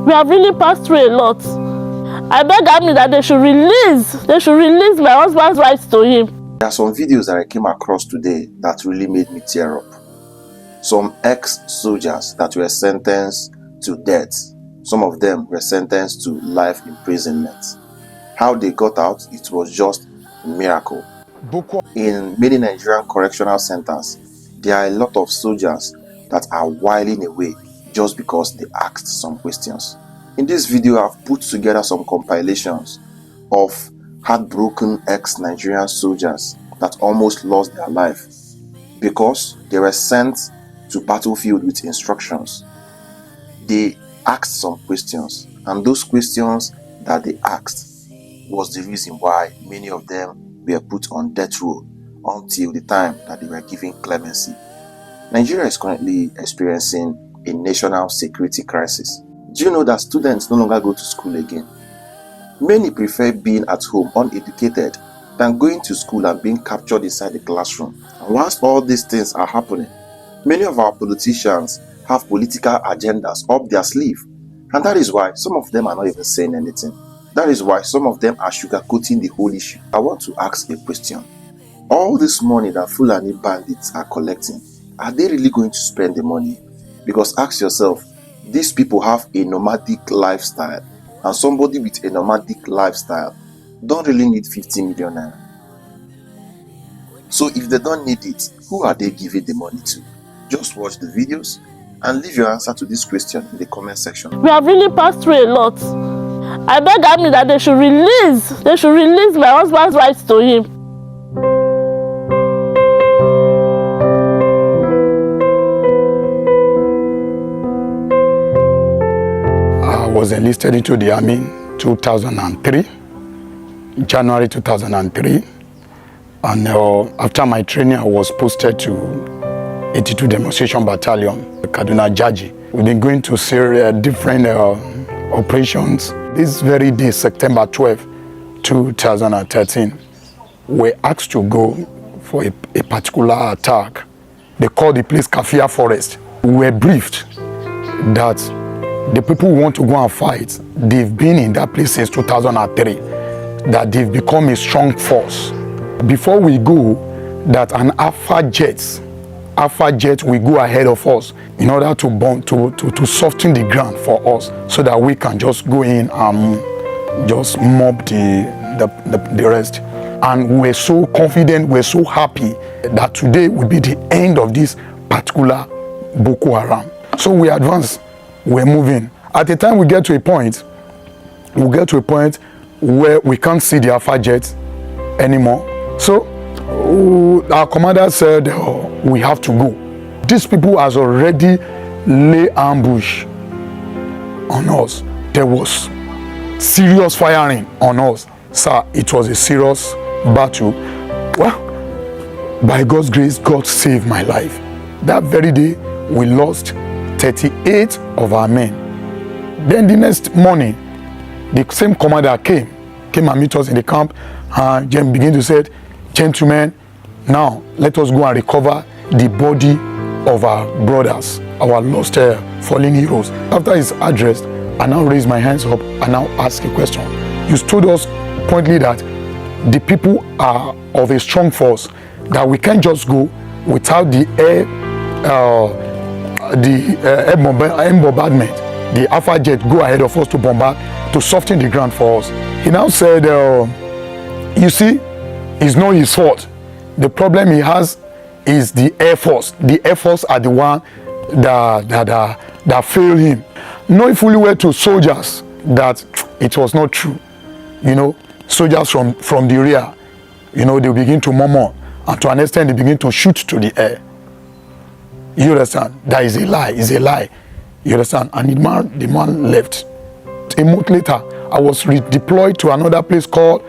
We have really passed through a lot. I beg Army that they should release my husband's rights to him. There are some videos that I came across today that really made me tear up. Some ex-soldiers that were sentenced to death. Some of them were sentenced to life imprisonment. How they got out, it was just a miracle. In many Nigerian correctional centers, there are a lot of soldiers that are whiling away just because they asked some questions. In this video, I've put together some compilations of heartbroken ex-Nigerian soldiers that almost lost their life because they were sent to battlefield with instructions. They asked some questions, and those questions that they asked was the reason why many of them were put on death row until the time that they were given clemency. Nigeria is currently experiencing a national security crisis. Do you know that students no longer go to school again? Many prefer being at home uneducated than going to school and being captured inside the classroom. And whilst all these things are happening, many of our politicians have political agendas up their sleeve. And that is why some of them are not even saying anything. That is why some of them are sugarcoating the whole issue. I want to ask a question. All this money that Fulani bandits are collecting, are they really going to spend the money? Because ask yourself, these people have a nomadic lifestyle, and somebody with a nomadic lifestyle don't really need 50 million naira. So if they don't need it, who are they giving the money to? Just watch the videos and leave your answer to this question in the comment section. We have really passed through a lot. I beg Army that they should release my husband's rights to him. I was enlisted into the army in 2003, January 2003, and after my training I was posted to 82 Demonstration Battalion, Kaduna Jaji. We've been going to Syria, different operations. This very day, September 12, 2013, we asked to go for a particular attack. They called the place Kafia Forest. We were briefed that the people who want to go and fight, they've been in that place since 2003, that they've become a strong force. Before we go, that an Alpha jet will go ahead of us in order to bomb, to soften the ground for us, so that we can just go in and just mob the rest. And we're so confident, we're so happy that today will be the end of this particular Boko Haram. So we advance, we're moving. At the time we get to a point, where we can't see the Alpha jet anymore. So our commander said, we have to go. These people has already lay ambush on us. There was serious firing on us. Sir, it was a serious battle. Well, by God's grace, God saved my life. That very day, we lost 38 of our men. Then the next morning, the same commander came and meet us in the camp, and began to say, gentlemen, now let us go and recover the body of our brothers, our lost fallen heroes. After his address, I now raise my hands up and now ask a question. You told us pointedly that the people are of a strong force, that we can't just go without the air bombardment. The Alpha jet go ahead of us to bombard, to soften the ground for us. He now said, you see, it's not his fault. The problem he has is the Air Force. The Air Force are the one that failed him. Knowing fully well to soldiers that it was not true. You know, soldiers from the rear, you know, they begin to murmur, and to an extent they begin to shoot to the air. You understand? That is a lie. It's a lie. You understand? And the man left. A month later, I was redeployed to another place called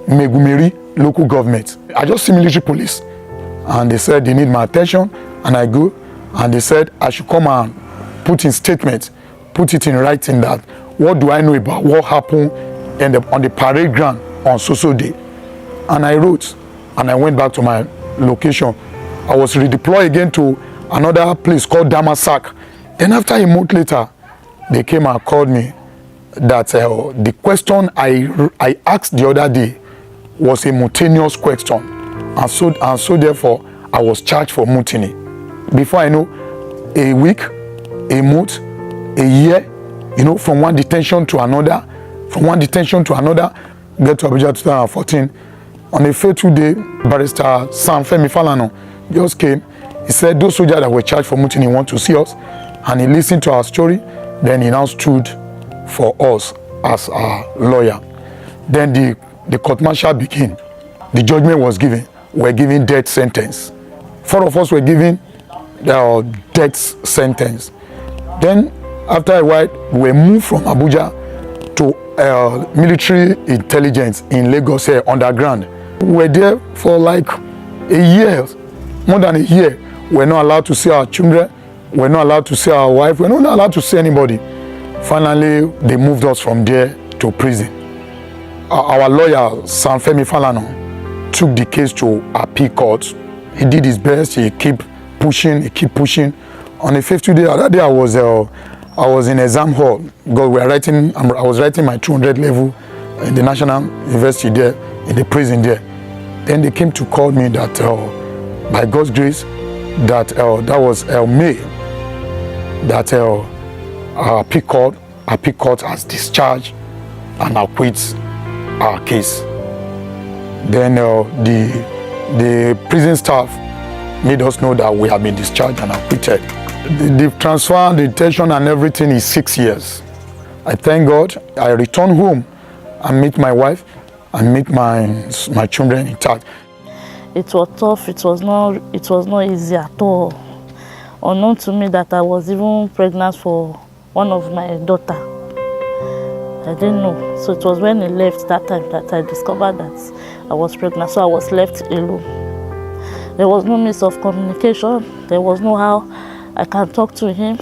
Megumeri local government. I just see military police, and they said they need my attention, and I go, and they said I should come and put in statement, put it in writing that what do I know about what happened on the parade ground on so day. And I wrote, and I went back to my location. I was redeployed again to another place called Damasak. Then after a month later, they came and called me that the question I asked the other day was a mutinous question, and so therefore I was charged for mutiny. Before I know, a week, a month, a year, from one detention to another, get to Abuja 2014. On a fateful day, Barrister Sam Femi Falana just came. He said those soldiers that were charged for mutiny want to see us, and he listened to our story. Then he now stood for us as our lawyer. Then the court martial began. The judgment was given. We're given death sentence. 4 of us were given death sentence. Then after a while, we were moved from Abuja to military intelligence in Lagos here underground. We were there for like a year, more than a year. We're not allowed to see our children. We're not allowed to see our wife. We're not allowed to see anybody. Finally, they moved us from there to prison. Our lawyer, Sam Femi Falana, took the case to appeal court. He did his best. He kept pushing. On the 50th day, that day I was in exam hall because I was writing my 200 level in the National University there, in the prison there. Then they came to call me that by God's grace, that was May, that our appeal court has discharged and acquits our case. Then the prison staff made us know that we have been discharged and acquitted. The transfer, the detention and everything is 6 years. I thank God. I return home and meet my wife and meet my children intact. It was tough. It was not easy at all. Unknown to me that I was even pregnant for one of my daughter. I didn't know. So it was when he left that time that I discovered that I was pregnant. So I was left alone. There was no means of communication. There was no how I can talk to him.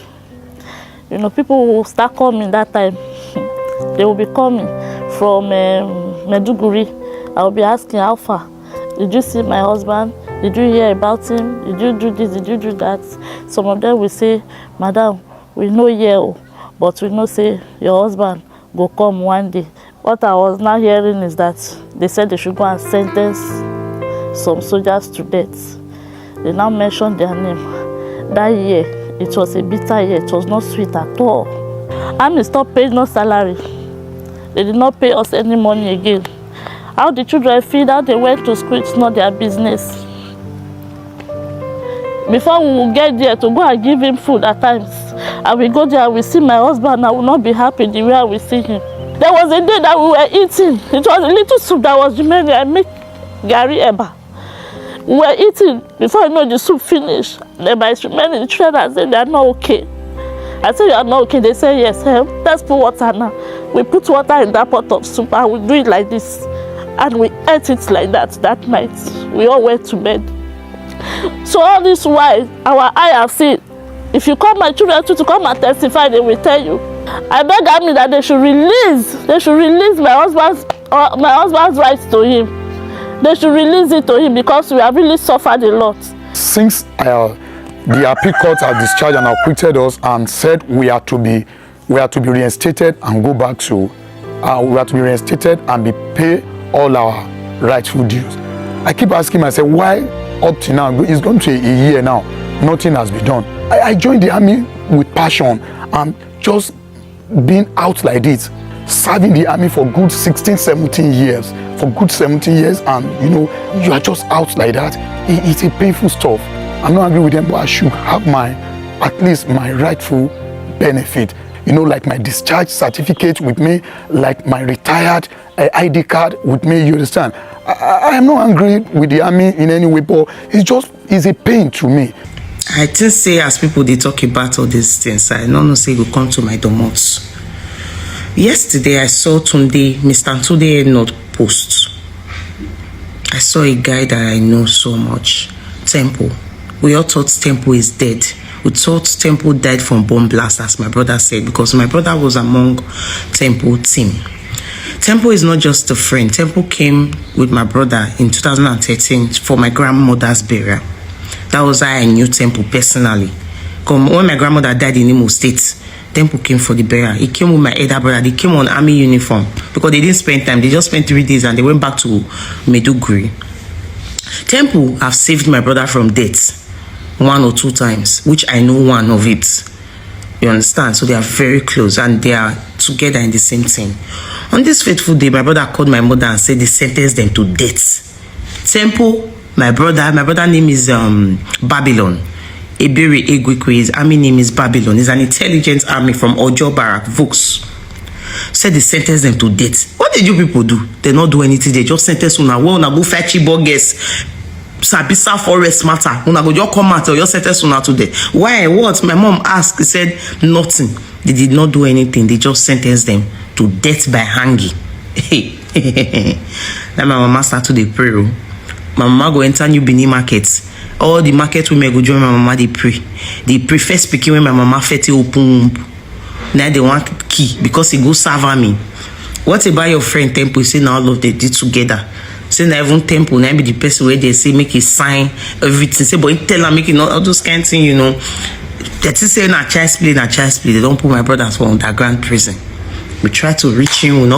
People will start coming that time. They will be coming from Meduguri. I will be asking, how far? Did you see my husband? Did you hear about him? Did you do this? Did you do that? Some of them will say, Madam, we know here, but we know say your husband go come one day. What I was now hearing is that they said they should go and sentence some soldiers to death. They now mentioned their name. That year, it was a bitter year. It was not sweet at all. Army stopped paying no salary. They did not pay us any money again. How the children feed, how they went to school, it's not their business. Before we will get there to go and give him food at times, I will go there, I will see my husband, I will not be happy the way I will see him. There was a day that we were eating. It was a little soup that was remaining. I make Gary Eba. We were eating. Before I know the soup finished, the Eba is remaining. The children said they are not okay. I said, you are not okay. They said, yes, let's put water now. We put water in that pot of soup and we do it like this. And we ate it like that night. We all went to bed. So all this while, our eye have seen. If you call my children to come and testify, they will tell you. I beg Army that they should release my husband's rights to him. They should release it to him because we have really suffered a lot. Since the appeal court has discharged and acquitted us and said we are to be reinstated and go back to we are to be reinstated and be paid all our rightful dues. I keep asking myself why up to now, it's gone to a year now, nothing has been done. I joined the army with passion and just being out like this, serving the army for good 16-17 years, and you are just out like that. It's a painful stuff. I'm not angry with them, but I should have at least my rightful benefit. Like my discharge certificate with me, like my retired ID card with me, you understand? I am not angry with the army in any way, but it's a pain to me. I think say as people they talk about all these things, I don't know say go come to my domot. Yesterday I saw Mr. Tunde not post. I saw a guy that I know so much, Temple. We all thought Temple is dead. We thought Temple died from bomb blast, as my brother said, because my brother was among Temple team. Temple is not just a friend. Temple came with my brother in 2013 for my grandmother's burial. That was how I knew Temple personally. Come when my grandmother died in Imo State, Temple came for the burial. He came with my elder brother. They came on army uniform because they didn't spend time. They just spent 3 days and they went back to Maiduguri. Temple have saved my brother from death 1 or 2 times, which I know one of it. You understand? So they are very close and they are together in the same thing. On this fateful day, my brother called my mother and said they sentenced them to death. Temple, my brother name is Babylon. Ebere Egwekwe, his army name is Babylon. He's an intelligence army from Ojo Barak, Vokes. Said they sentenced them to death. What did you people do? They not do anything. They just sentenced una. Well, una go fetchy bogus. Sabisa forest matter. Una go just come out or just sentence una to death. Why? What? My mom asked. He said nothing. They did not do anything. They just sentenced them to death by hanging. Then my mama started to pray. My mama go enter New Benin market. All the market women go join my mama. They pray. They pray first speaking when my mama fete open. Now they want key because he go serve me. What about your friend Temple? Say now all of they did together. Say now even Temple now be the person where they say make a sign everything. Say but he tell her make it not all those kind of thing, you know. They say na child's play. They don't put my brothers for underground prison. We try to reach him, we not